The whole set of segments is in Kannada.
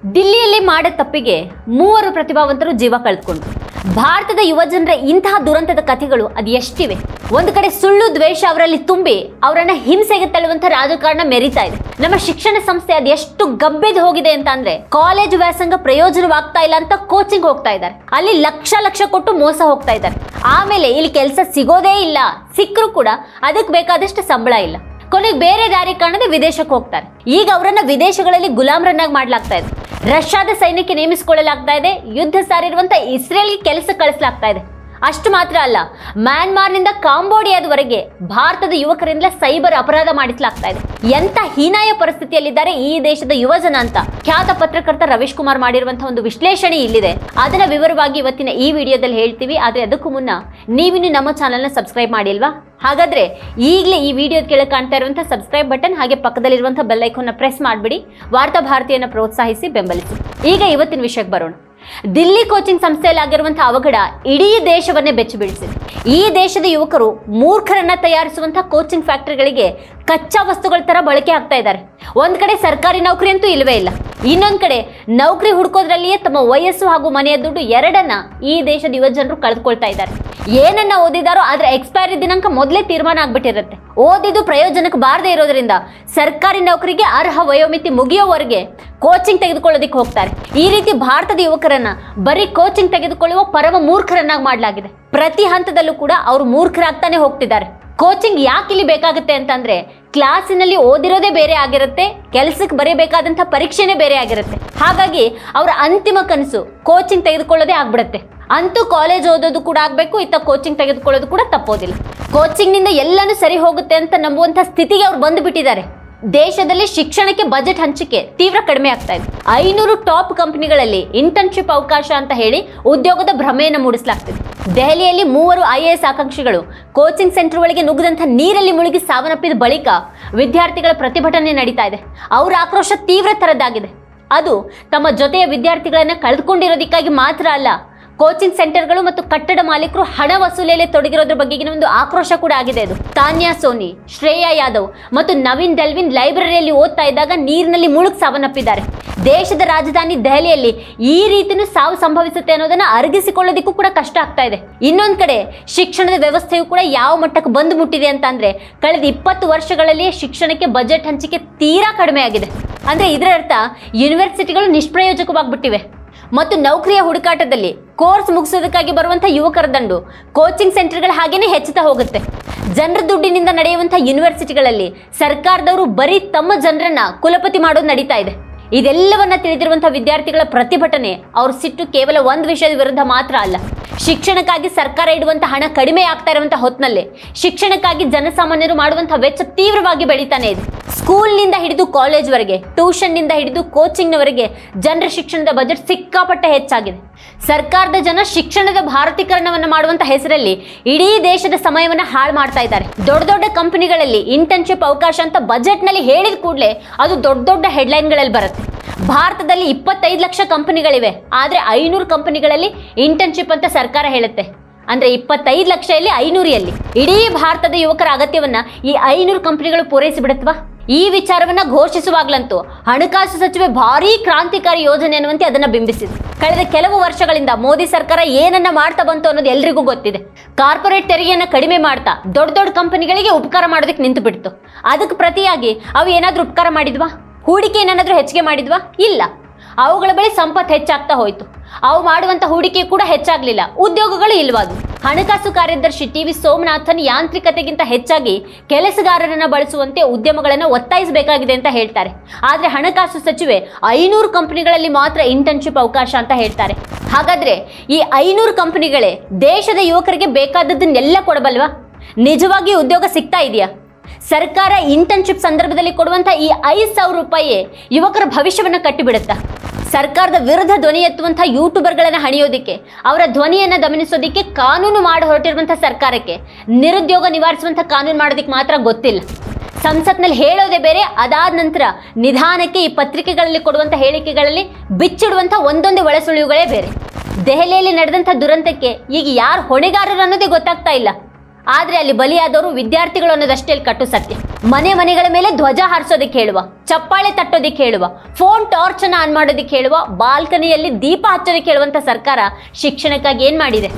ದಿಲ್ಲಿಯಲ್ಲಿ ಮಾಡಿದ ತಪ್ಪಿಗೆ 3 ಪ್ರತಿಭಾವಂತರು ಜೀವ ಕಳೆದುಕೊಂಡ್ರು. ಭಾರತದ ಯುವ ಜನರ ಇಂತಹ ದುರಂತದ ಕಥೆಗಳು ಅದು ಎಷ್ಟಿವೆ. ಒಂದು ಕಡೆ ಸುಳ್ಳು ದ್ವೇಷ ಅವರಲ್ಲಿ ತುಂಬಿ ಅವರನ್ನ ಹಿಂಸೆಗೆ ತಳ್ಳುವಂತ ರಾಜಕಾರಣ ಮೆರಿತಾ ಇದೆ. ನಮ್ಮ ಶಿಕ್ಷಣ ಸಂಸ್ಥೆ ಅದು ಎಷ್ಟು ಗಬ್ಬೆದು ಹೋಗಿದೆ ಅಂತ ಅಂದ್ರೆ ಕಾಲೇಜು ವ್ಯಾಸಂಗ ಪ್ರಯೋಜನವಾಗ್ತಾ ಇಲ್ಲ ಅಂತ ಕೋಚಿಂಗ್ ಹೋಗ್ತಾ ಇದ್ದಾರೆ. ಅಲ್ಲಿ ಲಕ್ಷ ಕೊಟ್ಟು ಮೋಸ ಹೋಗ್ತಾ ಇದ್ದಾರೆ. ಆಮೇಲೆ ಇಲ್ಲಿ ಕೆಲಸ ಸಿಗೋದೇ ಇಲ್ಲ, ಸಿಕ್ಕರೂ ಕೂಡ ಅದಕ್ಕೆ ಬೇಕಾದಷ್ಟು ಸಂಬಳ ಇಲ್ಲ. ಕೊನೆಗೆ ಬೇರೆ ದಾರಿ ಕಾಣದೆ ವಿದೇಶಕ್ಕೆ ಹೋಗ್ತಾರೆ. ಈಗ ಅವರನ್ನ ವಿದೇಶಗಳಲ್ಲಿ ಗುಲಾಮರನ್ನಾಗಿ ಮಾಡ್ಲಾಗ್ತಾ ಇದೆ. ರಷ್ಯಾದ ಸೈನ್ಯಕ್ಕೆ ನೇಮಿಸಿಕೊಳ್ಳಲಾಗ್ತಾ ಇದೆ. ಯುದ್ಧ ಸಾರಿರುವಂತ ಇಸ್ರೇಲ್ಗೆ ಕೆಲಸ ಕಳಿಸಲಾಗ್ತಾ ಇದೆ. ಅಷ್ಟು ಮಾತ್ರ ಅಲ್ಲ, ಮ್ಯಾನ್ಮಾರ್ನಿಂದ ಕಾಂಬೋಡಿಯಾದವರೆಗೆ ಭಾರತದ ಯುವಕರಿಂದ ಸೈಬರ್ ಅಪರಾಧ ಮಾಡಿಸಲಾಗ್ತಾ ಇದೆ. ಎಂತ ಹೀನಾಯ ಪರಿಸ್ಥಿತಿಯಲ್ಲಿದ್ದಾರೆ ಈ ದೇಶದ ಯುವ ಜನ ಅಂತ ಖ್ಯಾತ ಪತ್ರಕರ್ತ ರವೀಶ್ ಕುಮಾರ್ ಮಾಡಿರುವಂತಹ ಒಂದು ವಿಶ್ಲೇಷಣೆ ಇಲ್ಲಿದೆ. ಅದನ್ನ ವಿವರವಾಗಿ ಇವತ್ತಿನ ಈ ವಿಡಿಯೋದಲ್ಲಿ ಹೇಳ್ತೀವಿ. ಆದ್ರೆ ಅದಕ್ಕೂ ಮುನ್ನ ನೀವಿನ್ನು ನಮ್ಮ ಚಾನೆಲ್ನ ಸಬ್ಸ್ಕ್ರೈಬ್ ಮಾಡಿಲ್ವಾ? ಹಾಗಾದ್ರೆ ಈಗಲೇ ಈ ವಿಡಿಯೋ ಕೆಳಗೆ ಕಾಣ್ತಾ ಇರುವಂತಹ ಸಬ್ಸ್ಕ್ರೈಬ್ ಬಟನ್ ಹಾಗೆ ಪಕ್ಕದಲ್ಲಿರುವಂತಹ ಬೆಲ್ ಐಕಾನ್ನ ಪ್ರೆಸ್ ಮಾಡಿಬಿಡಿ. ವಾರ್ತಾ ಭಾರತಿಯನ್ನ ಪ್ರೋತ್ಸಾಹಿಸಿ ಬೆಂಬಲಿಸಿ. ಈಗ ಇವತ್ತಿನ ವಿಷಯಕ್ಕೆ ಬರೋಣ. ದಿಲ್ಲಿ ಕೋಚಿಂಗ್ ಸಂಸ್ಥೆಯಲ್ಲಿ ಆಗಿರುವಂತಹ ಅವಘಡ ಇಡೀ ದೇಶವನ್ನೇ ಬೆಚ್ಚಿ ಬೀಳಿಸಿದೆ. ಈ ದೇಶದ ಯುವಕರು ಮೂರ್ಖರನ್ನ ತಯಾರಿಸುವಂತಹ ಕೋಚಿಂಗ್ ಫ್ಯಾಕ್ಟರಿಗಳಿಗೆ ಕಚ್ಚಾ ವಸ್ತುಗಳ ತರ ಬಳಕೆ ಆಗ್ತಾ ಇದ್ದಾರೆ. ಒಂದ್ ಕಡೆ ಸರ್ಕಾರಿ ನೌಕರಿ ಅಂತೂ ಇಲ್ಲವೇ ಇಲ್ಲ, ಇನ್ನೊಂದ್ ಕಡೆ ನೌಕರಿ ಹುಡುಕೋದ್ರಲ್ಲಿಯೇ ತಮ್ಮ ವಯಸ್ಸು ಹಾಗೂ ಮನೆಯ ದುಡ್ಡು ಎರಡನ್ನ ಈ ದೇಶದ ಯುವ ಜನರು ಕಳೆದುಕೊಳ್ತಾ ಇದ್ದಾರೆ. ಏನನ್ನ ಓದಿದಾರೋ ಅದ್ರ ಎಕ್ಸ್ಪೈರಿ ದಿನಾಂಕ ಮೊದಲೇ ತೀರ್ಮಾನ ಆಗ್ಬಿಟ್ಟಿರುತ್ತೆ. ಓದಿದ್ದು ಪ್ರಯೋಜನಕ್ಕೆ ಬಾರದೇ ಇರೋದ್ರಿಂದ ಸರ್ಕಾರಿ ನೌಕರಿಗೆ ಅರ್ಹ ವಯೋಮಿತಿ ಮುಗಿಯೋವರೆಗೆ ಕೋಚಿಂಗ್ ತೆಗೆದುಕೊಳ್ಳೋದಿಕ್ಕೆ ಹೋಗ್ತಾರೆ. ಈ ರೀತಿ ಭಾರತದ ಯುವಕರನ್ನ ಬರೀ ಕೋಚಿಂಗ್ ತೆಗೆದುಕೊಳ್ಳುವ ಪರಮ ಮೂರ್ಖರನ್ನಾಗಿ ಮಾಡಲಾಗಿದೆ. ಪ್ರತಿ ಹಂತದಲ್ಲೂ ಕೂಡ ಅವರು ಮೂರ್ಖರಾಗ್ತಾನೆ ಹೋಗ್ತಿದ್ದಾರೆ. ಕೋಚಿಂಗ್ ಯಾಕೆ ಇಲ್ಲಿ ಬೇಕಾಗುತ್ತೆ ಅಂತಂದ್ರೆ ಕ್ಲಾಸಿನಲ್ಲಿ ಓದಿರೋದೇ ಬೇರೆ ಆಗಿರುತ್ತೆ, ಕೆಲಸಕ್ಕೆ ಬರೀಬೇಕಾದಂಥ ಪರೀಕ್ಷೆನೇ ಬೇರೆ ಆಗಿರುತ್ತೆ. ಹಾಗಾಗಿ ಅವರ ಅಂತಿಮ ಕನಸು ಕೋಚಿಂಗ್ ತೆಗೆದುಕೊಳ್ಳೋದೇ ಆಗ್ಬಿಡುತ್ತೆ. ಅಂತೂ ಕಾಲೇಜ್ ಓದೋದು ಕೂಡ ಆಗಬೇಕು, ಇತ್ತ ಕೋಚಿಂಗ್ ತೆಗೆದುಕೊಳ್ಳೋದು ಕೂಡ ತಪ್ಪೋದಿಲ್ಲ. ಕೋಚಿಂಗ್ನಿಂದ ಎಲ್ಲನೂ ಸರಿ ಹೋಗುತ್ತೆ ಅಂತ ನಂಬುವಂಥ ಸ್ಥಿತಿಗೆ ಅವ್ರು ಬಂದು ಬಿಟ್ಟಿದ್ದಾರೆ. ದೇಶದಲ್ಲಿ ಶಿಕ್ಷಣಕ್ಕೆ ಬಜೆಟ್ ಹಂಚಿಕೆ ತೀವ್ರ ಕಡಿಮೆ ಆಗ್ತಾ ಇದೆ. 500 ಟಾಪ್ ಕಂಪನಿಗಳಲ್ಲಿ ಇಂಟರ್ನ್ಶಿಪ್ ಅವಕಾಶ ಅಂತ ಹೇಳಿ ಉದ್ಯೋಗದ ಭ್ರಮೆಯನ್ನು ಮೂಡಿಸಲಾಗ್ತಿದೆ. ದೆಹಲಿಯಲ್ಲಿ 3 IAS ಆಕಾಂಕ್ಷಿಗಳು ಕೋಚಿಂಗ್ ಸೆಂಟರ್ ಒಳಗೆ ನುಗ್ಗದಂಥ ನೀರಲ್ಲಿ ಮುಳುಗಿ ಸಾವನ್ನಪ್ಪಿದ ಬಳಿಕ ವಿದ್ಯಾರ್ಥಿಗಳ ಪ್ರತಿಭಟನೆ ನಡೀತಾ ಇದೆ. ಅವರ ಆಕ್ರೋಶ ತೀವ್ರ ತರದ್ದಾಗಿದೆ. ಅದು ತಮ್ಮ ಜೊತೆಯ ವಿದ್ಯಾರ್ಥಿಗಳನ್ನ ಕಳೆದುಕೊಂಡಿರೋದಕ್ಕಾಗಿ ಮಾತ್ರ ಅಲ್ಲ, ಕೋಚಿಂಗ್ ಸೆಂಟರ್ಗಳು ಮತ್ತು ಕಟ್ಟಡ ಮಾಲೀಕರು ಹಣ ವಸೂಲಿಯಲ್ಲಿ ತೊಡಗಿರೋದ್ರ ಬಗೆಗಿನ ಒಂದು ಆಕ್ರೋಶ ಕೂಡ ಆಗಿದೆ. ಅದು ತಾನ್ಯಾ ಸೋನಿ, ಶ್ರೇಯಾ ಯಾದವ್ ಮತ್ತು ನವೀನ್ ಡೆಲ್ವಿನ್ ಲೈಬ್ರರಿಯಲ್ಲಿ ಓದ್ತಾ ಇದ್ದಾಗ ನೀರಿನಲ್ಲಿ ಮುಳುಗಿ ಸಾವನ್ನಪ್ಪಿದ್ದಾರೆ. ದೇಶದ ರಾಜಧಾನಿ ದೆಹಲಿಯಲ್ಲಿ ಈ ರೀತಿಯೂ ಸಾವು ಸಂಭವಿಸುತ್ತೆ ಅನ್ನೋದನ್ನ ಅರಗಿಸಿಕೊಳ್ಳೋದಕ್ಕೂ ಕೂಡ ಕಷ್ಟ ಆಗ್ತಾ ಇದೆ. ಇನ್ನೊಂದ್ ಕಡೆ ಶಿಕ್ಷಣದ ವ್ಯವಸ್ಥೆಯು ಕೂಡ ಯಾವ ಮಟ್ಟಕ್ಕೆ ಬಂದು ಮುಟ್ಟಿದೆ ಅಂತ ಅಂದ್ರೆ ಕಳೆದ 20 ವರ್ಷಗಳಲ್ಲಿ ಶಿಕ್ಷಣಕ್ಕೆ ಬಜೆಟ್ ಹಂಚಿಕೆ ತೀರಾ ಕಡಿಮೆ ಆಗಿದೆ. ಅಂದ್ರೆ ಇದರ ಅರ್ಥ ಯೂನಿವರ್ಸಿಟಿಗಳು ನಿಷ್ಪ್ರಯೋಜಕವಾಗ್ಬಿಟ್ಟಿವೆ ಮತ್ತು ನೌಕರಿಯ ಹುಡುಕಾಟದಲ್ಲಿ ಕೋರ್ಸ್ ಮುಗಿಸೋದಕ್ಕಾಗಿ ಬರುವಂಥ ಯುವಕರ ದಂಡು ಕೋಚಿಂಗ್ ಸೆಂಟರ್ಗಳ ಹಾಗೇನೆ ಹೆಚ್ಚುತ್ತಾ ಹೋಗುತ್ತೆ. ಜನರ ದುಡ್ಡಿನಿಂದ ನಡೆಯುವಂಥ ಯೂನಿವರ್ಸಿಟಿಗಳಲ್ಲಿ ಸರ್ಕಾರದವರು ಬರೀ ತಮ್ಮ ಜನರನ್ನ ಕುಲಪತಿ ಮಾಡೋದು ನಡೀತಾ ಇದೆ. ಇದೆಲ್ಲವನ್ನ ತಿಳಿದಿರುವಂಥ ವಿದ್ಯಾರ್ಥಿಗಳ ಪ್ರತಿಭಟನೆ, ಅವ್ರ ಸಿಟ್ಟು ಕೇವಲ ಒಂದು ವಿಷಯದ ವಿರುದ್ಧ ಮಾತ್ರ ಅಲ್ಲ. ಶಿಕ್ಷಣಕ್ಕಾಗಿ ಸರ್ಕಾರ ಇಡುವಂಥ ಹಣ ಕಡಿಮೆ ಆಗ್ತಾ ಇರುವಂಥ ಹೊತ್ತಿನಲ್ಲೇ ಶಿಕ್ಷಣಕ್ಕಾಗಿ ಜನಸಾಮಾನ್ಯರು ಮಾಡುವಂಥ ವೆಚ್ಚ ತೀವ್ರವಾಗಿ ಬೆಳೀತಾನೆ ಇದೆ. ಸ್ಕೂಲ್ನಿಂದ ಹಿಡಿದು ಕಾಲೇಜ್ವರೆಗೆ, ಟ್ಯೂಷನ್ನಿಂದ ಹಿಡಿದು ಕೋಚಿಂಗ್ನವರೆಗೆ ಜನರ ಶಿಕ್ಷಣದ ಬಜೆಟ್ ಸಿಕ್ಕಾಪಟ್ಟೆ ಹೆಚ್ಚಾಗಿದೆ. ಸರ್ಕಾರದ ಜನ ಶಿಕ್ಷಣದ ಭಾರತೀಕರಣವನ್ನು ಮಾಡುವಂಥ ಹೆಸರಲ್ಲಿ ಇಡೀ ದೇಶದ ಸಮಯವನ್ನು ಹಾಳು ಮಾಡ್ತಾ ಇದ್ದಾರೆ. ದೊಡ್ಡ ಕಂಪನಿಗಳಲ್ಲಿ ಇಂಟರ್ನ್ಶಿಪ್ ಅವಕಾಶ ಅಂತ ಬಜೆಟ್ನಲ್ಲಿ ಹೇಳಿದ ಕೂಡಲೇ ಅದು ದೊಡ್ಡ ಹೆಡ್ಲೈನ್ಗಳಲ್ಲಿ ಬರುತ್ತೆ. ಭಾರತದಲ್ಲಿ 25 ಲಕ್ಷ ಕಂಪನಿಗಳಿವೆ, ಆದರೆ 500 ಕಂಪನಿಗಳಲ್ಲಿ ಇಂಟರ್ನ್ಶಿಪ್ ಅಂತ ಸರ್ಕಾರ ಹೇಳುತ್ತೆ. ಅಂದ್ರೆ 25 ಲಕ್ಷ ಎಲ್ಲಿ, 500 ಎಲ್ಲಿ? ಇಡೀ ಭಾರತದ ಯುವಕರ ಅಗತ್ಯವನ್ನ ಈ 500 ಕಂಪನಿಗಳು ಪೂರೈಸಿ ಬಿಡುತ್ತವಾ? ಈ ವಿಚಾರವನ್ನ ಘೋಷಿಸುವಾಗ್ಲಂತೂ ಹಣಕಾಸು ಸಚಿವೆ ಭಾರೀ ಕ್ರಾಂತಿಕಾರಿ ಯೋಜನೆ ಅನ್ನುವಂತೆ ಅದನ್ನ ಬಿಂಬಿಸಿದೆ. ಕಳೆದ ಕೆಲವು ವರ್ಷಗಳಿಂದ ಮೋದಿ ಸರ್ಕಾರ ಏನನ್ನ ಮಾಡ್ತಾ ಬಂತು ಅನ್ನೋದು ಎಲ್ರಿಗೂ ಗೊತ್ತಿದೆ. ಕಾರ್ಪೊರೇಟ್ ತೆರಿಗೆಯನ್ನ ಕಡಿಮೆ ಮಾಡ್ತಾ ದೊಡ್ಡ ಕಂಪನಿಗಳಿಗೆ ಉಪಕಾರ ಮಾಡೋದಕ್ಕೆ ನಿಂತು ಬಿಡ್ತು. ಅದಕ್ಕೆ ಪ್ರತಿಯಾಗಿ ಅವು ಏನಾದ್ರೂ ಉಪಕಾರ ಮಾಡಿದ್ವಾ? ಹೂಡಿಕೆ ಏನಾದ್ರೂ ಹೆಚ್ಚಿಗೆ ಮಾಡಿದ್ವಾ? ಇಲ್ಲ. ಅವುಗಳ ಬಳಿ ಸಂಪತ್ತು ಹೆಚ್ಚಾಗ್ತಾ ಹೋಯ್ತು. ಅವು ಮಾಡುವಂತ ಹೂಡಿಕೆ ಕೂಡ ಹೆಚ್ಚಾಗ್ಲಿಲ್ಲ, ಉದ್ಯೋಗಗಳು ಇಲ್ವಾದು. ಹಣಕಾಸು ಕಾರ್ಯದರ್ಶಿ TV ಸೋಮನಾಥನ್ ಯಾಂತ್ರಿಕತೆಗಿಂತ ಹೆಚ್ಚಾಗಿ ಕೆಲಸಗಾರರನ್ನ ಬಳಸುವಂತೆ ಉದ್ಯಮಗಳನ್ನು ಒತ್ತಾಯಿಸಬೇಕಾಗಿದೆ ಅಂತ ಹೇಳ್ತಾರೆ. ಆದ್ರೆ ಹಣಕಾಸು ಸಚಿವೆ 500 ಕಂಪನಿಗಳಲ್ಲಿ ಮಾತ್ರ ಇಂಟರ್ನ್ಶಿಪ್ ಅವಕಾಶ ಅಂತ ಹೇಳ್ತಾರೆ. ಹಾಗಾದ್ರೆ ಈ 500 ಕಂಪನಿಗಳೇ ದೇಶದ ಯುವಕರಿಗೆ ಬೇಕಾದದ್ದನ್ನೆಲ್ಲ ಕೊಡಬಲ್ವಾ? ನಿಜವಾಗಿ ಉದ್ಯೋಗ ಸಿಗ್ತಾ ಇದೆಯಾ? ಸರ್ಕಾರ ಇಂಟರ್ನ್ಶಿಪ್ ಸಂದರ್ಭದಲ್ಲಿ ಕೊಡುವಂತ ಈ 5,000 ರೂಪಾಯಿ ಯುವಕರ ಭವಿಷ್ಯವನ್ನ ಕಟ್ಟಿಬಿಡುತ್ತಾ? ಸರ್ಕಾರದ ವಿರುದ್ಧ ಧ್ವನಿ ಎತ್ತುವಂತಹ ಯೂಟ್ಯೂಬರ್ಗಳನ್ನ ಹಣಿಯೋದಿಕ್ಕೆ, ಅವರ ಧ್ವನಿಯನ್ನ ದಮನಿಸೋದಿಕ್ಕೆ ಕಾನೂನು ಮಾಡಿ ಹೊರಟಿರುವಂತಹ ಸರ್ಕಾರಕ್ಕೆ ನಿರುದ್ಯೋಗ ನಿವಾರಿಸುವಂತಹ ಕಾನೂನು ಮಾಡೋದಿಕ್ಕೆ ಮಾತ್ರ ಗೊತ್ತಿಲ್ಲ. ಸಂಸತ್ನಲ್ಲಿ ಹೇಳೋದೇ ಬೇರೆ, ಅದಾದ ನಂತರ ನಿಧಾನಕ್ಕೆ ಈ ಪತ್ರಿಕೆಗಳಲ್ಲಿ ಕೊಡುವಂಥ ಹೇಳಿಕೆಗಳಲ್ಲಿ ಬಿಚ್ಚಿಡುವಂಥ ಒಂದೊಂದೇ ಒಳಸುಳಿವುಗಳೇ ಬೇರೆ. ದೆಹಲಿಯಲ್ಲಿ ನಡೆದಂಥ ದುರಂತಕ್ಕೆ ಈಗ ಯಾರು ಹೊಣೆಗಾರರು ಅನ್ನೋದೇ ಗೊತ್ತಾಗ್ತಾ ಇಲ್ಲ. ಆದರೆ ಅಲ್ಲಿ ಬಲಿಯಾದವರು ವಿದ್ಯಾರ್ಥಿಗಳು ಅನ್ನೋದಷ್ಟೇ ಕಟ್ಟು ಸತ್ಯ. ಮನೆ ಮನೆಗಳ ಮೇಲೆ ಧ್ವಜ ಹಾರಿಸೋದಕ್ಕೆ ಹೇಳುವ, ಚಪ್ಪಾಳೆ ತಟ್ಟೋದಕ್ಕೆ ಹೇಳುವ, ಫೋನ್ ಟಾರ್ಚ್ ಅನ್ನ ಆನ್ ಮಾಡೋದಕ್ಕೆ ಹೇಳುವ, ಬಾಲ್ಕನಿಯಲ್ಲಿ ದೀಪ ಹಚ್ಚೋದಕ್ಕೆ ಹೇಳುವಂತ ಸರ್ಕಾರ ಶಿಕ್ಷಣಕ್ಕಾಗಿ ಏನ್ ಮಾಡಿದೆ?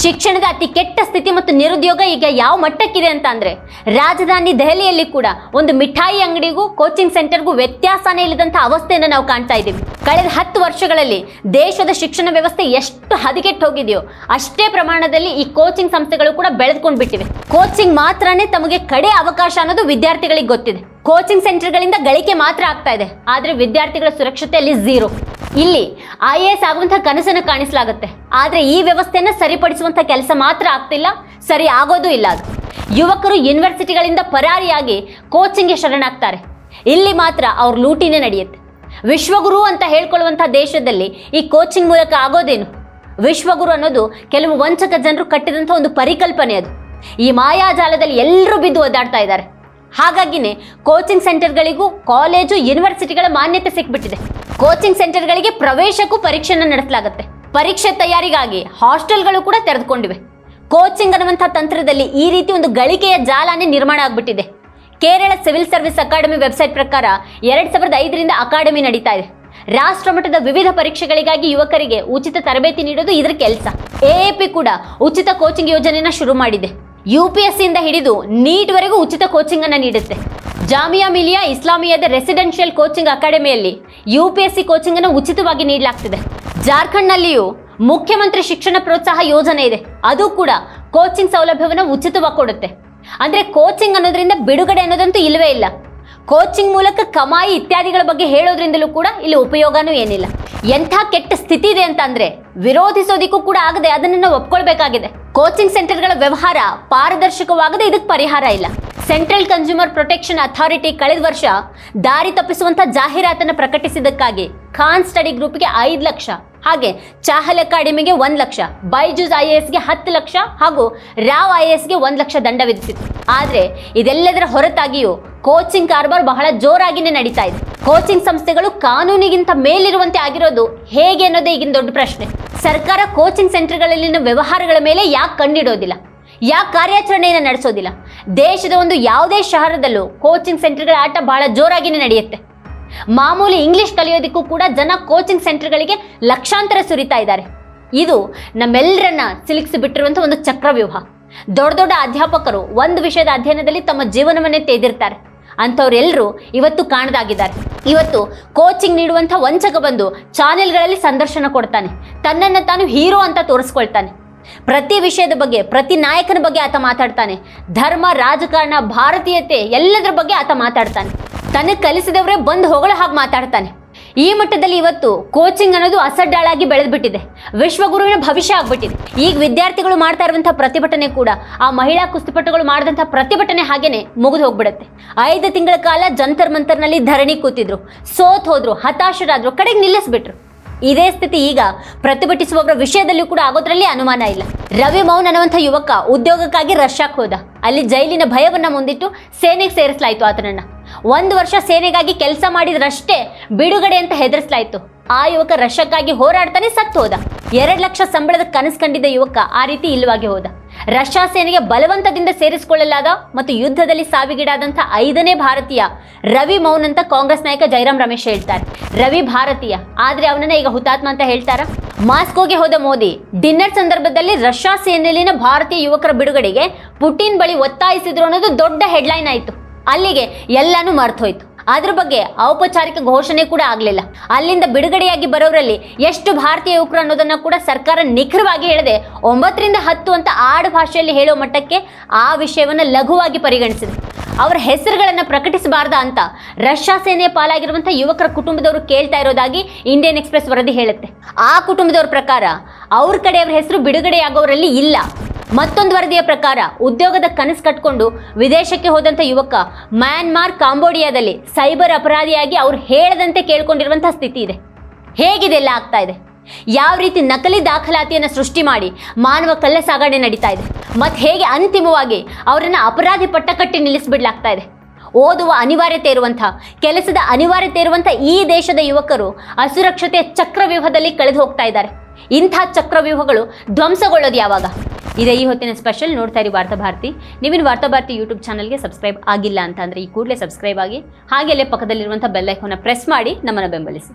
ಶಿಕ್ಷಣದ ಅತಿ ಕೆಟ್ಟ ಸ್ಥಿತಿ ಮತ್ತು ನಿರುದ್ಯೋಗ ಈಗ ಯಾವ ಮಟ್ಟಕ್ಕಿದೆ ಅಂತ ಅಂದ್ರೆ, ರಾಜಧಾನಿ ದೆಹಲಿಯಲ್ಲಿ ಕೂಡ ಒಂದು ಮಿಠಾಯಿ ಅಂಗಡಿಗೂ ಕೋಚಿಂಗ್ ಸೆಂಟರ್ಗೂ ವ್ಯತ್ಯಾಸನೇ ಇಲ್ಲದಂತ ಅವಸ್ಥೆಯನ್ನು ನಾವು ಕಾಣ್ತಾ ಇದ್ದೀವಿ. ಕಳೆದ 10 ವರ್ಷಗಳಲ್ಲಿ ದೇಶದ ಶಿಕ್ಷಣ ವ್ಯವಸ್ಥೆ ಎಷ್ಟು ಹದಗೆಟ್ಟು ಹೋಗಿದೆಯೋ ಅಷ್ಟೇ ಪ್ರಮಾಣದಲ್ಲಿ ಈ ಕೋಚಿಂಗ್ ಸಂಸ್ಥೆಗಳು ಕೂಡ ಬೆಳೆದುಕೊಂಡು ಬಿಟ್ಟಿವೆ. ಕೋಚಿಂಗ್ ಮಾತ್ರನೇ ತಮಗೆ ಕಡೆ ಅವಕಾಶ ಅನ್ನೋದು ವಿದ್ಯಾರ್ಥಿಗಳಿಗೆ ಗೊತ್ತಿದೆ. ಕೋಚಿಂಗ್ ಸೆಂಟರ್ಗಳಿಂದ ಗಳಿಕೆ ಮಾತ್ರ ಆಗ್ತಾ ಇದೆ, ಆದ್ರೆ ವಿದ್ಯಾರ್ಥಿಗಳ ಸುರಕ್ಷತೆಯಲ್ಲಿ ಝೀರೋ. ಇಲ್ಲಿ IAS ಆಗುವಂತಹ ಕನಸನ್ನು ಕಾಣಿಸಲಾಗುತ್ತೆ, ಆದ್ರೆ ಈ ವ್ಯವಸ್ಥೆಯನ್ನು ಸರಿಪಡಿಸುವಂತ ಕೆಲಸ ಮಾತ್ರ ಆಗ್ತಿಲ್ಲ, ಸರಿ ಆಗೋದು ಇಲ್ಲ. ಅದು ಯುವಕರು ಯೂನಿವರ್ಸಿಟಿಗಳಿಂದ ಪರಾರಿಯಾಗಿ ಕೋಚಿಂಗ್ಗೆ ಶರಣಾಗ್ತಾರೆ. ಇಲ್ಲಿ ಮಾತ್ರ ಅವ್ರ ಲೂಟಿನೇ ನಡೆಯುತ್ತೆ. ವಿಶ್ವಗುರು ಅಂತ ಹೇಳ್ಕೊಳ್ಳುವಂಥ ದೇಶದಲ್ಲಿ ಈ ಕೋಚಿಂಗ್ ಮೂಲಕ ಆಗೋದೇನು? ವಿಶ್ವಗುರು ಅನ್ನೋದು ಕೆಲವು ವಂಚಕ ಜನರು ಕಟ್ಟಿದಂಥ ಒಂದು ಪರಿಕಲ್ಪನೆ. ಅದು ಈ ಮಾಯಾಜಾಲದಲ್ಲಿ ಎಲ್ಲರೂ ಬಿದ್ದು ಒದ್ದಾಡ್ತಾ ಇದ್ದಾರೆ. ಹಾಗಾಗಿನೇ ಕೋಚಿಂಗ್ ಸೆಂಟರ್ಗಳಿಗೂ ಕಾಲೇಜು ಯೂನಿವರ್ಸಿಟಿಗಳ ಮಾನ್ಯತೆ ಸಿಕ್ಬಿಟ್ಟಿದೆ. ಕೋಚಿಂಗ್ ಸೆಂಟರ್ಗಳಿಗೆ ಪ್ರವೇಶಕ್ಕೂ ಪರೀಕ್ಷೆಯನ್ನು ನಡೆಸಲಾಗುತ್ತೆ. ಪರೀಕ್ಷೆ ತಯಾರಿಗಾಗಿ ಹಾಸ್ಟೆಲ್ಗಳು ಕೂಡ ತೆರೆದುಕೊಂಡಿವೆ. ಕೋಚಿಂಗ್ ಅನ್ನುವಂಥ ತಂತ್ರದಲ್ಲಿ ಈ ರೀತಿ ಒಂದು ಗಳಿಕೆಯ ಜಾಲನೇ ನಿರ್ಮಾಣ ಆಗ್ಬಿಟ್ಟಿದೆ. Kerala civil service academy website ಪ್ರಕಾರ 2005ರಿಂದ ಅಕಾಡೆಮಿ ನಡೀತಾ ಇದೆ. ರಾಷ್ಟ್ರ ಮಟ್ಟದ ವಿವಿಧ ಪರೀಕ್ಷೆಗಳಿಗಾಗಿ ಯುವಕರಿಗೆ ಉಚಿತ ತರಬೇತಿ ನೀಡೋದು ಇದರ ಕೆಲಸ. AAP ಕೂಡ ಉಚಿತ ಕೋಚಿಂಗ್ ಯೋಜನೆಯನ್ನು ಶುರು ಮಾಡಿದೆ. UPSC ಇಂದ ಹಿಡಿದು ನೀಟ್ ವರೆಗೂ ಉಚಿತ ಕೋಚಿಂಗ್ ಅನ್ನು ನೀಡುತ್ತೆ. ಜಾಮಿಯಾ ಮಿಲಿಯಾ ಇಸ್ಲಾಮಿಯಾದ ರೆಸಿಡೆನ್ಷಿಯಲ್ ಕೋಚಿಂಗ್ ಅಕಾಡೆಮಿಯಲ್ಲಿ UPSC ಕೋಚಿಂಗ್ ಅನ್ನು ಉಚಿತವಾಗಿ ನೀಡಲಾಗ್ತಿದೆ. ಜಾರ್ಖಂಡ್ನಲ್ಲಿಯೂ ಮುಖ್ಯಮಂತ್ರಿ ಶಿಕ್ಷಣ ಪ್ರೋತ್ಸಾಹ ಯೋಜನೆ ಇದೆ. ಅದು ಕೂಡ ಕೋಚಿಂಗ್ ಸೌಲಭ್ಯವನ್ನು ಉಚಿತವಾಗಿ ಕೊಡುತ್ತೆ. ಅಂದ್ರೆ ಕೋಚಿಂಗ್ ಅನ್ನೋದ್ರಿಂದ ಬಿಡುಗಡೆ ಅನ್ನೋದಂತೂ ಇಲ್ಲವೇ ಇಲ್ಲ. ಕೋಚಿಂಗ್ ಮೂಲಕ ಕಮಾಯಿ ಇತ್ಯಾದಿಗಳ ಬಗ್ಗೆ ಹೇಳೋದ್ರಿಂದಲೂ ಕೂಡ ಇಲ್ಲಿ ಉಪಯೋಗನೂ ಏನಿಲ್ಲ. ಎಂಥ ಕೆಟ್ಟ ಸ್ಥಿತಿ ಇದೆ ಅಂತ ಅಂದ್ರೆ ವಿರೋಧಿಸೋದಿಕ್ಕೂ ಕೂಡ ಆಗದೆ ಅದನ್ನು ನಾವು ಒಪ್ಕೊಳ್ಬೇಕಾಗಿದೆ. ಕೋಚಿಂಗ್ ಸೆಂಟರ್ಗಳ ವ್ಯವಹಾರ ಪಾರದರ್ಶಕವಾಗದೆ ಇದಕ್ಕೆ ಪರಿಹಾರ ಇಲ್ಲ. ಸೆಂಟ್ರಲ್ ಕನ್ಸ್ಯೂಮರ್ ಪ್ರೊಟೆಕ್ಷನ್ ಅಥಾರಿಟಿ ಕಳೆದ ವರ್ಷ ದಾರಿ ತಪ್ಪಿಸುವಂತ ಜಾಹೀರಾತನ್ನು ಪ್ರಕಟಿಸಿದ್ದಕ್ಕಾಗಿ ಖಾನ್ ಸ್ಟಡಿ ಗ್ರೂಪ್ಗೆ 5 ಲಕ್ಷ, ಹಾಗೆ ಚಾಹಲ್ ಅಕಾಡೆಮಿಗೆ 1 ಲಕ್ಷ, ಬೈಜೂಸ್ IASಗೆ 10 ಲಕ್ಷ ಹಾಗೂ ರಾವ್ IASಗೆ 1 ಲಕ್ಷ ದಂಡ ವಿಧಿಸಿತ್ತು. ಆದ್ರೆ ಇದೆಲ್ಲದರ ಹೊರತಾಗಿಯೂ ಕೋಚಿಂಗ್ ಕಾರ್ಬಾರ್ ಬಹಳ ಜೋರಾಗಿನೇ ನಡೀತಾ ಇದೆ. ಕೋಚಿಂಗ್ ಸಂಸ್ಥೆಗಳು ಕಾನೂನಿಗಿಂತ ಮೇಲಿರುವಂತೆ ಆಗಿರೋದು ಹೇಗೆ ಅನ್ನೋದೇ ಈಗಿನ ದೊಡ್ಡ ಪ್ರಶ್ನೆ. ಸರ್ಕಾರ ಕೋಚಿಂಗ್ ಸೆಂಟರ್ಗಳಲ್ಲಿನ ವ್ಯವಹಾರಗಳ ಮೇಲೆ ಯಾಕೆ ಕಣ್ಣಿಡೋದಿಲ್ಲ? ಯಾಕೆ ಕಾರ್ಯಾಚರಣೆಯನ್ನು ನಡೆಸೋದಿಲ್ಲ? ದೇಶದ ಒಂದು ಯಾವುದೇ ಶಹರದಲ್ಲೂ ಕೋಚಿಂಗ್ ಸೆಂಟರ್ಗಳ ಆಟ ಬಹಳ ಜೋರಾಗಿನೇ ನಡೆಯುತ್ತೆ. ಮಾಮೂಲಿ ಇಂಗ್ಲಿಷ್ ಕಲಿಯೋದಕ್ಕೂ ಕೂಡ ಜನ ಕೋಚಿಂಗ್ ಸೆಂಟರ್ಗಳಿಗೆ ಲಕ್ಷಾಂತರ ಸುರಿತಾ ಇದ್ದಾರೆ. ಇದು ನಮ್ಮೆಲ್ಲರನ್ನ ಸಿಲುಕಿಸಿ ಬಿಟ್ಟಿರುವಂಥ ಒಂದು ಚಕ್ರವ್ಯೂಹ. ದೊಡ್ಡ ದೊಡ್ಡ ಅಧ್ಯಾಪಕರು ಒಂದು ವಿಷಯದ ಅಧ್ಯಯನದಲ್ಲಿ ತಮ್ಮ ಜೀವನವನ್ನೇ ತೆಗೆದಿರ್ತಾರೆ. ಅಂಥವ್ರೆಲ್ಲರೂ ಇವತ್ತು ಕಾಣದಾಗಿದ್ದಾರೆ. ಇವತ್ತು ಕೋಚಿಂಗ್ ನೀಡುವಂಥ ವಂಚಕ ಬಂದು ಚಾನೆಲ್ಗಳಲ್ಲಿ ಸಂದರ್ಶನ ಕೊಡ್ತಾನೆ, ತನ್ನನ್ನು ತಾನು ಹೀರೋ ಅಂತ ತೋರಿಸ್ಕೊಳ್ತಾನೆ. ಪ್ರತಿ ವಿಷಯದ ಬಗ್ಗೆ, ಪ್ರತಿ ನಾಯಕನ ಬಗ್ಗೆ ಆತ ಮಾತಾಡ್ತಾನೆ. ಧರ್ಮ, ರಾಜಕಾರಣ, ಭಾರತೀಯತೆ ಎಲ್ಲದರ ಬಗ್ಗೆ ಆತ ಮಾತಾಡ್ತಾನೆ. ತನಗೆ ಕಲಿಸಿದವರೇ ಬಂದು ಹೊಗಳ ಹಾಗೆ ಮಾತಾಡ್ತಾನೆ. ಈ ಮಟ್ಟದಲ್ಲಿ ಇವತ್ತು ಕೋಚಿಂಗ್ ಅನ್ನೋದು ಅಸಡ್ಡಾಳಾಗಿ ಬೆಳೆದ್ಬಿಟ್ಟಿದೆ. ವಿಶ್ವಗುರುವಿನ ಭವಿಷ್ಯ ಆಗ್ಬಿಟ್ಟಿದೆ. ಈಗ ವಿದ್ಯಾರ್ಥಿಗಳು ಮಾಡ್ತಾ ಇರುವಂತಹ ಪ್ರತಿಭಟನೆ ಕೂಡ ಆ ಮಹಿಳಾ ಕುಸ್ತಿಪಟುಗಳು ಮಾಡಿದಂತಹ ಪ್ರತಿಭಟನೆ ಹಾಗೇನೆ ಮುಗಿದು ಹೋಗ್ಬಿಡುತ್ತೆ. 5 ತಿಂಗಳ ಕಾಲ ಜಂತರ್ ಮಂತರ್ನಲ್ಲಿ ಧರಣಿ ಕೂತಿದ್ರು, ಸೋತ್ ಹೋದ್ರು, ಹತಾಶರಾದ್ರು, ಕಡೆಗೆ ನಿಲ್ಲಿಸ್ಬಿಟ್ರು. ಇದೇ ಸ್ಥಿತಿ ಈಗ ಪ್ರತಿಭಟಿಸುವವರ ವಿಷಯದಲ್ಲೂ ಕೂಡ ಆಗೋದ್ರಲ್ಲಿ ಅನುಮಾನ ಇಲ್ಲ. ರವಿ ಮೌನ್ ಅನ್ನುವಂಥ ಯುವಕ ಉದ್ಯೋಗಕ್ಕಾಗಿ ರಷ್ಯಾಕ್ಕೆ ಹೋದ. ಅಲ್ಲಿ ಜೈಲಿನ ಭಯವನ್ನ ಮುಂದಿಟ್ಟು ಸೇನೆಗೆ ಸೇರಿಸಲಾಯಿತು ಆತನನ್ನ. 1 ವರ್ಷ ಸೇನೆಗಾಗಿ ಕೆಲಸ ಮಾಡಿದ್ರಷ್ಟೇ ಬಿಡುಗಡೆ ಅಂತ ಹೆದರಿಸಲಾಯಿತು. ಆ ಯುವಕ ರಷ್ಯಾಕ್ಕಾಗಿ ಹೋರಾಡ್ತಾನೆ ಸತ್ತು ಹೋದ. 2 ಲಕ್ಷ ಸಂಬಳದ ಕನಸು ಕಂಡಿದ್ದ ಯುವಕ ಆ ರೀತಿ ಇಲ್ಲವಾಗಿ ಹೋದ. ರಷ್ಯಾ ಸೇನೆಗೆ ಬಲವಂತದಿಂದ ಸೇರಿಸಿಕೊಳ್ಳಲಾದ ಮತ್ತು ಯುದ್ಧದಲ್ಲಿ ಸಾವಿಗೀಡಾದಂಥ 5ನೇ ಭಾರತೀಯ ರವಿ ಮೌನ್ ಅಂತ ಕಾಂಗ್ರೆಸ್ ನಾಯಕ ಜೈರಾಮ್ ರಮೇಶ್ ಹೇಳ್ತಾರೆ. ರವಿ ಭಾರತೀಯ, ಆದ್ರೆ ಅವನನ್ನ ಈಗ ಹುತಾತ್ಮ ಅಂತ ಹೇಳ್ತಾರ? ಮಾಸ್ಕೋಗೆ ಹೋದ ಮೋದಿ ಡಿನ್ನರ್ ಸಂದರ್ಭದಲ್ಲಿ ರಷ್ಯಾ ಸೇನೆಯಲ್ಲಿನ ಭಾರತೀಯ ಯುವಕರ ಬಿಡುಗಡೆಗೆ ಪುಟಿನ್ ಬಳಿ ಒತ್ತಾಯಿಸಿದ್ರು ಅನ್ನೋದು ದೊಡ್ಡ ಹೆಡ್ಲೈನ್ ಆಯಿತು. ಅಲ್ಲಿಗೆ ಎಲ್ಲಾನು ಮರ್ತೋಯ್ತು. ಅದ್ರ ಬಗ್ಗೆ ಔಪಚಾರಿಕ ಘೋಷಣೆ ಕೂಡ ಆಗಲಿಲ್ಲ. ಅಲ್ಲಿಂದ ಬಿಡುಗಡೆಯಾಗಿ ಬರೋರಲ್ಲಿ ಎಷ್ಟು ಭಾರತೀಯ ಯುವಕರು ಅನ್ನೋದನ್ನ ಕೂಡ ಸರ್ಕಾರ ನಿಖರವಾಗಿ ಹೇಳದೆ 9 ರಿಂದ 10 ಅಂತ ಆಡು ಭಾಷೆಯಲ್ಲಿ ಹೇಳೋ ಮಟ್ಟಕ್ಕೆ ಆ ವಿಷಯವನ್ನು ಲಘುವಾಗಿ ಪರಿಗಣಿಸಿದೆ. ಅವರ ಹೆಸರುಗಳನ್ನು ಪ್ರಕಟಿಸಬಾರ್ದ ಅಂತ ರಷ್ಯಾ ಸೇನೆಯ ಪಾಲಾಗಿರುವಂಥ ಯುವಕರ ಕುಟುಂಬದವರು ಕೇಳ್ತಾ ಇರೋದಾಗಿ ಇಂಡಿಯನ್ ಎಕ್ಸ್‌ಪ್ರೆಸ್ ವರದಿ ಹೇಳುತ್ತೆ. ಆ ಕುಟುಂಬದವ್ರ ಪ್ರಕಾರ ಅವ್ರ ಕಡೆಯವರ ಹೆಸರು ಬಿಡುಗಡೆಯಾಗೋರಲ್ಲಿ ಇಲ್ಲ. ಮತ್ತೊಂದು ವರದಿಯ ಪ್ರಕಾರ ಉದ್ಯೋಗದ ಕನಸು ಕಟ್ಕೊಂಡು ವಿದೇಶಕ್ಕೆ ಹೋದಂಥ ಯುವಕ ಮ್ಯಾನ್ಮಾರ್, ಕಾಂಬೋಡಿಯಾದಲ್ಲಿ ಸೈಬರ್ ಅಪರಾಧಿಯಾಗಿ ಅವ್ರು ಹೇಳದಂತೆ ಕೇಳ್ಕೊಂಡಿರುವಂಥ ಸ್ಥಿತಿ ಇದೆ. ಹೇಗಿದೆ ಎಲ್ಲ ಆಗ್ತಾ ಇದೆ? ಯಾವ ರೀತಿ ನಕಲಿ ದಾಖಲಾತಿಯನ್ನು ಸೃಷ್ಟಿ ಮಾಡಿ ಮಾನವ ಕಳ್ಳ ಸಾಗಣೆ ನಡೀತಾ ಇದೆ, ಮತ್ತು ಹೇಗೆ ಅಂತಿಮವಾಗಿ ಅವರನ್ನು ಅಪರಾಧಿ ಪಟ್ಟ ಕಟ್ಟಿ ನಿಲ್ಲಿಸ್ಬಿಡ್ಲಾಗ್ತಾ ಇದೆ. ಓದುವ ಅನಿವಾರ್ಯತೆ ಇರುವಂಥ, ಕೆಲಸದ ಅನಿವಾರ್ಯತೆ ಇರುವಂಥ ಈ ದೇಶದ ಯುವಕರು ಅಸುರಕ್ಷತೆಯ ಚಕ್ರವ್ಯೂಹದಲ್ಲಿ ಕಳೆದು ಹೋಗ್ತಾ ಇದ್ದಾರೆ. ಇಂಥ ಚಕ್ರವ್ಯೂಹಗಳು ಧ್ವಂಸಗೊಳ್ಳೋದು ಯಾವಾಗ? ಇದೇ ಈ ಹೊತ್ತಿನ ಸ್ಪೆಷಲ್. ನೋಡ್ತಾ ಇರಿ ವಾರ್ತಾ ಭಾರತಿ. ನೀವಿನ ವಾರ್ತಾ ಭಾರತಿ ಯೂಟ್ಯೂಬ್ ಚಾನಲ್ಗೆ ಸಬ್ಸ್ಕ್ರೈಬ್ ಆಗಿಲ್ಲ ಅಂತ ಅಂದರೆ ಈ ಕೂಡಲೇ ಸಬ್ಸ್ಕ್ರೈಬ್ ಆಗಿ, ಹಾಗೆಯೇ ಪಕ್ಕದಲ್ಲಿರುವಂಥ ಬೆಲ್ ಐಕಾನ್ನ ಪ್ರೆಸ್ ಮಾಡಿ ನಮ್ಮನ್ನು ಬೆಂಬಲಿಸಿ.